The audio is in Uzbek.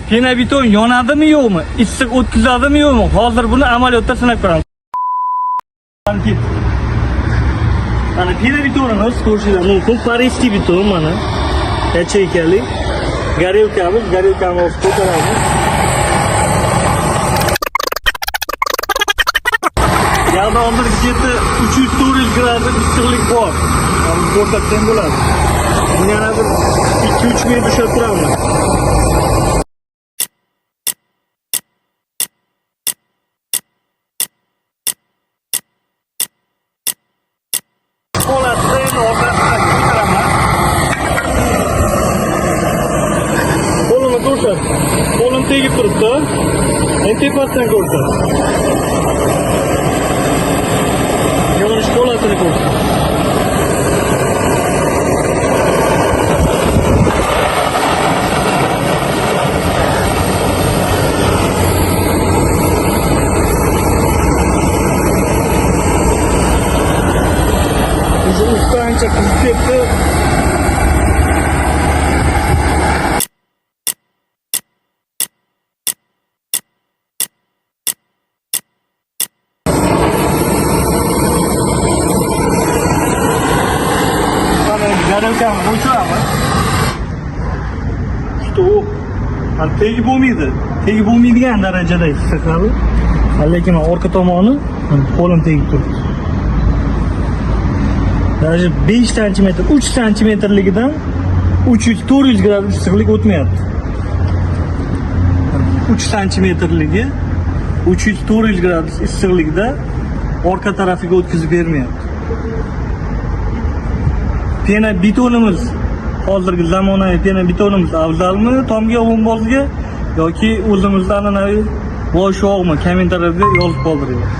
Pena-beton yonadimi yo'qmi? Issiq o'tkazadimi yo'qmi? Hozir buni amaliyotda sinab ko'ramiz. Mana pena-betonimiz ko'rishingiz mumkin. Parijskiy beton mana. Yacheykali. Горелкamiz ko'taramiz. Yana hozirgi 300-400 gradus issiqlik bor. Biz ko'rsatgan bo'ladi. Buni yana bir 2-3 minut ushlab turamiz. Qo'limni ko'rsat. Qo'lim tegib turibdi. Endi tepasidan ko'rsat. Yonish qo'lasini ko'rsat. Bizi usta ancha qizib ketdi. Garelkani o'chiramiz. Stol. Tegib bo'lmaydi. Tegib bo'lmaydigan darajada issiqladi. Lekin orqa tomoni qo'lim tegib turibdi. Даже 5 sm, 3 sm-ligidan 300-400 gradus issiqlik o'tmayapti. 3 sm-ligi 300-400 gradus issiqlikda orqa tarafiga o'tkazib bermayapti. Pena betonimiz hozirgi zamonaviy pena betonimiz afzalmi tomga o'mbozga yoki o'zimizdan an'anaviy bosh yo'qmi kommentariyada yozib qoldiringlar.